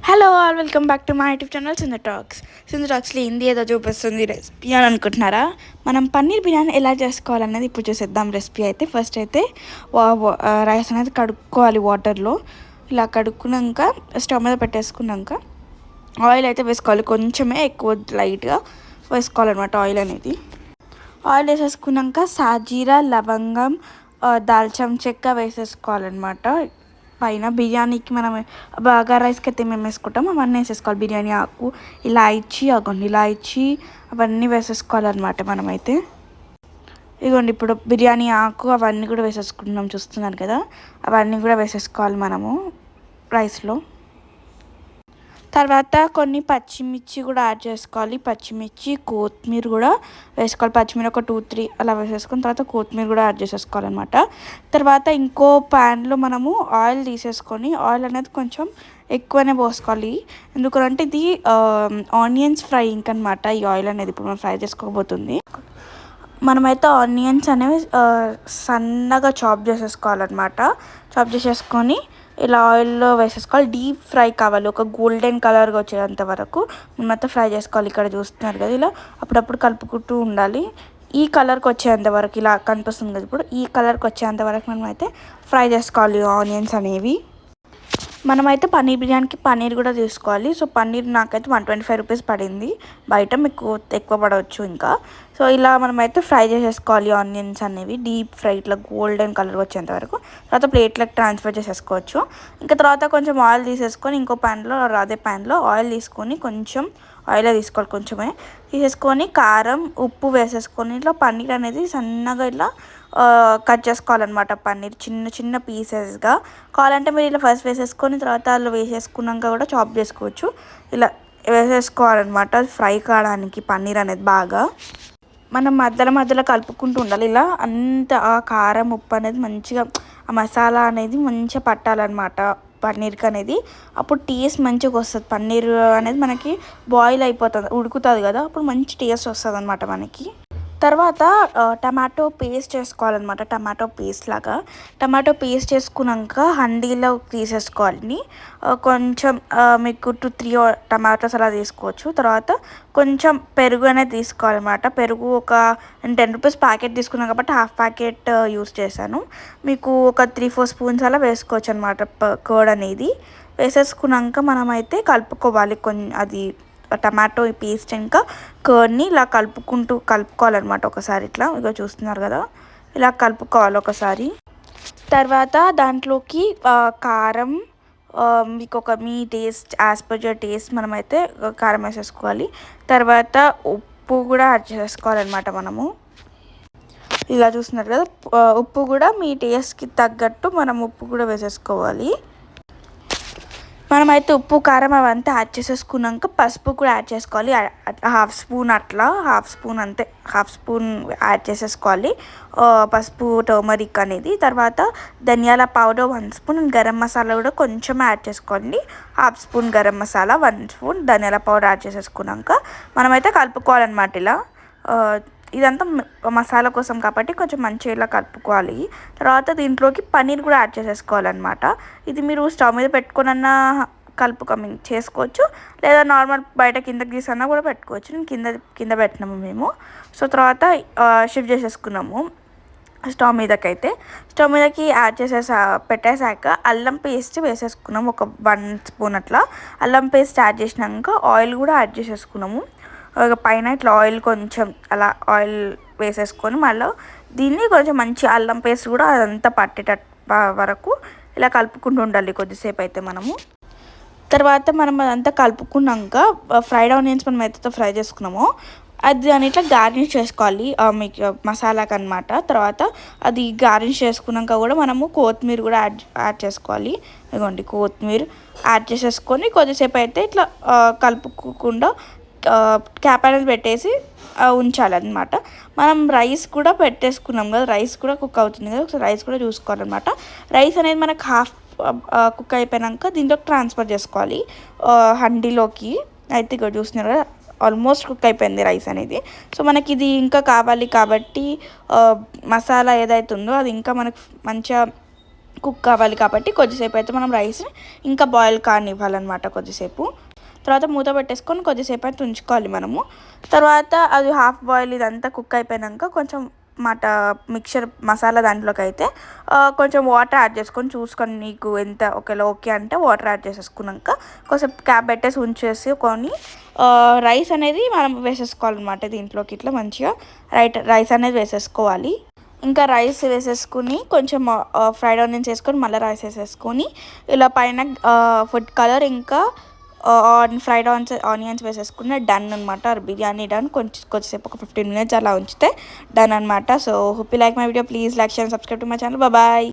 Hello all welcome back to my YouTube channel Sindhu టాక్స్లో హిందీ ఏదో చూపిస్తుంది రెసిపీ అని అనుకుంటున్నారా. మనం పన్నీర్ బిర్యానీ ఎలా చేసుకోవాలనేది ఇప్పుడు చూసేద్దాం. రెసిపీ అయితే ఫస్ట్ అయితే రైస్ అనేది కడుక్కోవాలి వాటర్లో. ఇలా కడుక్కున్నాక స్టవ్ మీద పెట్టేసుకున్నాక ఆయిల్ అయితే వేసుకోవాలి. కొంచెమే ఎక్కువ లైట్గా వేసుకోవాలన్నమాట ఆయిల్ అనేది. ఆయిల్ వేసేసుకున్నాక సాజీరా లవంగం దాల్చం చెక్క వేసేసుకోవాలన్నమాట. పైన బిర్యానీకి మనం బాగా రైస్కి అయితే మేము వేసుకుంటాం అవన్నీ వేసేసుకోవాలి. బిర్యానీ ఆకు ఇలాచి అవన్నీ వేసేసుకోవాలన్నమాట మనమైతే. ఇదిగోండి ఇప్పుడు బిర్యానీ ఆకు అవన్నీ కూడా వేసేసుకుంటున్నాం, చూస్తున్నారు కదా. అవన్నీ కూడా వేసేసుకోవాలి మనము రైస్లో. తర్వాత కొన్ని పచ్చిమిర్చి కూడా యాడ్ చేసుకోవాలి. పచ్చిమిర్చి కొత్తిమీర కూడా వేసుకోవాలి. పచ్చిమిర్చి ఒక 2-3 అలా వేసేసుకుని తర్వాత కొత్తిమీర కూడా యాడ్ చేసేసుకోవాలన్నమాట. తర్వాత ఇంకో ప్యాన్లో మనము ఆయిల్ తీసేసుకొని ఆయిల్ అనేది కొంచెం ఎక్కువనే పోసుకోవాలి. ఎందుకంటే ఇది ఆనియన్స్ ఫ్రై ఇంకనమాట. ఈ ఆయిల్ అనేది ఇప్పుడు మనం ఫ్రై చేసుకోబోతుంది. మనమైతే ఆనియన్స్ అనేవి సన్నగా చాప్ చేసేసుకోవాలన్నమాట. చాప్ చేసేసుకొని ఇలా ఆయిల్లో వేసేసుకోవాలి. డీప్ ఫ్రై కావాలి, ఒక గోల్డెన్ కలర్గా వచ్చేంత వరకు మనమైతే ఫ్రై చేసుకోవాలి. ఇక్కడ చూస్తున్నారు కదా, ఇలా అప్పుడప్పుడు కలుపుకుంటూ ఉండాలి. ఈ కలర్కి వచ్చేంత వరకు ఇలా కనిపిస్తుంది కదా, ఇప్పుడు ఈ కలర్కి వచ్చేంత వరకు మనమైతే ఫ్రై చేసుకోవాలి ఆనియన్స్ అనేవి. మనమైతే పన్నీర్ బిర్యానీకి పన్నీర్ కూడా తీసుకోవాలి. సో పన్నీర్ నాకైతే 125 రూపీస్ పడింది. బయట మీకు ఎక్కువ పడవచ్చు ఇంకా. సో ఇలా మనమైతే ఫ్రై చేసేసుకోవాలి ఆనియన్స్ అనేవి డీప్ ఫ్రై, ఇట్లా గోల్డెన్ కలర్ వచ్చేంత వరకు. తర్వాత ప్లేట్లకు ట్రాన్స్ఫర్ చేసేసుకోవచ్చు. ఇంకా తర్వాత కొంచెం ఆయిల్ తీసేసుకొని ఇంకో ప్యాన్లో, అదే ప్యాన్లో ఆయిల్ తీసుకొని కొంచెం ఆయిలే తీసుకోవాలి, కొంచెమే తీసేసుకొని కారం ఉప్పు వేసేసుకొని ఇట్లా పన్నీర్ అనేది సన్నగా ఇట్లా కట్ చేసుకోవాలన్నమాట. పన్నీర్ చిన్న చిన్న పీసెస్గా కావాలంటే మీరు ఇలా ఫస్ట్ వేసేసుకొని తర్వాత అలా వేసేసుకున్నాక కూడా చాప్ చేసుకోవచ్చు. ఇలా వేసేసుకోవాలన్నమాట ఫ్రై కావడానికి పన్నీర్ అనేది బాగా. మనం మధ్యలో మధ్యలో కలుపుకుంటూ ఉండాలి. ఇలా అంత ఆ కారం ఉప్పు అనేది మంచిగా, ఆ మసాలా అనేది మంచిగా పట్టాలన్నమాట పన్నీర్కి అనేది. అప్పుడు టేస్ట్ మంచిగా వస్తుంది. పన్నీర్ అనేది మనకి బాయిల్ అయిపోతుంది, ఉడుకుతుంది కదా, అప్పుడు మంచి టేస్ట్ వస్తుంది అన్నమాట మనకి. తర్వాత టమాటో పేస్ట్ చేసుకోవాలన్నమాట. టమాటో పేస్ట్ చేసుకున్నాక హండీలో తీసేసుకోవాలి. కొంచెం మీకు 2-3 టమాటోస్ అలా తీసుకోవచ్చు. తర్వాత కొంచెం పెరుగు అనేది తీసుకోవాలన్నమాట. పెరుగు ఒక 10 రూపీస్ ప్యాకెట్ తీసుకున్నాను కాబట్టి హాఫ్ ప్యాకెట్ యూస్ చేశాను. మీకు ఒక 3-4 స్పూన్స్ అలా వేసుకోవచ్చు అనమాట కర్డ్ అనేది. వేసేసుకున్నాక మనమైతే కలుపుకోవాలి. అది టమాటో పేస్ట్ ఇంకా కర్డ్ని ఇలా కలుపుకోవాలన్నమాట ఒకసారి. ఇట్లా ఇక చూస్తున్నారు కదా, ఇలా కలుపుకోవాలి ఒకసారి. తర్వాత దాంట్లోకి కారం, మీకు మీ taste as per your taste మనమైతే కారం వేసేసుకోవాలి. తర్వాత ఉప్పు కూడా యాడ్ చేసుకోవాలన్నమాట మనము. ఇలా చూస్తున్నారు కదా, ఉప్పు కూడా మీ టేస్ట్కి తగ్గట్టు మనం ఉప్పు కూడా వేసేసుకోవాలి. మనమైతే ఉప్పు కారం అవంతా యాడ్ చేసేసుకున్నాక పసుపు కూడా యాడ్ చేసుకోవాలి. హాఫ్ స్పూన్ అంతే, హాఫ్ స్పూన్ యాడ్ చేసేసుకోవాలి పసుపు, టర్మరిక్ అనేది. తర్వాత ధనియాల పౌడర్ 1 స్పూన్, గరం మసాలా కూడా కొంచెం యాడ్ చేసుకోండి. Half spoon garam masala, 1 spoon ధనియాల పౌడర్ యాడ్ చేసేసుకున్నాక మనమైతే కలుపుకోవాలన్నమాట. ఇలా ఇదంతా మసాలా కోసం కాబట్టి కొంచెం మంచిగా ఇలా కలుపుకోవాలి. తర్వాత దీంట్లోకి పన్నీర్ కూడా యాడ్ చేసేసుకోవాలన్నమాట. ఇది మీరు స్టవ్ మీద పెట్టుకున్న చేసుకోవచ్చు, లేదా నార్మల్ బయట కిందకి తీసన్నా కూడా పెట్టుకోవచ్చు. నేను కింద పెట్టినాము మేము. సో తర్వాత షిఫ్ట్ చేసేసుకున్నాము స్టవ్ మీదకి యాడ్ పెట్టేశాక అల్లం పేస్ట్ వేసేసుకున్నాము. ఒక 1 స్పూన్ అట్లా అల్లం పేస్ట్ యాడ్ చేసినాక ఆయిల్ కూడా యాడ్ చేసేసుకున్నాము. పైన ఇట్లా ఆయిల్ కొంచెం అలా ఆయిల్ వేసేసుకొని మళ్ళీ దీన్ని కొంచెం మంచి అల్లం పేస్ట్ కూడా అదంతా పట్టేటట్టు వరకు ఇలా కలుపుకుంటూ ఉండాలి కొద్దిసేపు అయితే మనము. తర్వాత మనం అదంతా కలుపుకున్నాక ఫ్రైడ్ ఆనియన్స్ మనం అయితే ఫ్రై చేసుకున్నామో అది దాన్ని ఇట్లా గార్నిష్ చేసుకోవాలి మీకు మసాలాకి అనమాట. తర్వాత అది గార్నిష్ చేసుకున్నాక కూడా మనము కొత్తిమీర కూడా యాడ్ చేసుకోవాలి. ఇదిగోండి కొత్తిమీర యాడ్ చేసేసుకొని కొద్దిసేపు అయితే ఇట్లా కలుపుకుండా క్యాప్ అనేది పెట్టేసి ఉంచాలన్నమాట. మనం రైస్ కూడా పెట్టేసుకున్నాం కదా, రైస్ కూడా కుక్ అవుతుంది కదా, ఒకసారి రైస్ కూడా చూసుకోవాలన్నమాట. రైస్ అనేది మనకు హాఫ్ కుక్ అయిపోయాక దీంట్లోకి ట్రాన్స్ఫర్ చేసుకోవాలి హండీలోకి. అయితే ఇక్కడ చూస్తున్నారు కదా, ఆల్మోస్ట్ కుక్ అయిపోయింది రైస్ అనేది. సో మనకి ఇది ఇంకా కావాలి కాబట్టి మసాలా ఏదైతే ఉందో అది ఇంకా మనకు మంచిగా కుక్ కావాలి కాబట్టి కొద్దిసేపు అయితే మనం రైస్ని ఇంకా బాయిల్ కానివ్వాలన్నమాట కొద్దిసేపు. తర్వాత మూత పెట్టేసుకొని కొద్దిసేపు అయితే ఉంచుకోవాలి మనము. తర్వాత అది హాఫ్ బాయిల్ ఇదంతా కుక్ అయిపోయాక కొంచెం మిక్చర్ మసాలా దాంట్లోకి అయితే కొంచెం వాటర్ యాడ్ చేసుకొని చూసుకొని నీకు ఎంత ఒకవేళ ఓకే అంటే వాటర్ యాడ్ చేసేసుకున్నాక కొంచెం క్యాప్ పెట్టేసి ఉంచేసుకొని రైస్ అనేది మనం వేసేసుకోవాలన్నమాట దీంట్లోకి. ఇట్లా మంచిగా రైస్ అనేది వేసేసుకోవాలి. ఇంకా రైస్ వేసేసుకుని కొంచెం ఫ్రైడ్ ఆనియన్స్ వేసుకొని మళ్ళీ రైస్ వేసేసుకొని ఇలా పైన ఫుడ్ కలర్ ఇంకా ఫ్రైడ్ ఆనియన్స్ వేసేసుకున్న డన్ అనమాట. బిర్యానీ డన్. కొంచెంసేపు ఒక 15 minutes అలా ఉంచితే డన్ అనమాట. So hope you like my video. Please like share subscribe to my channel. Bye.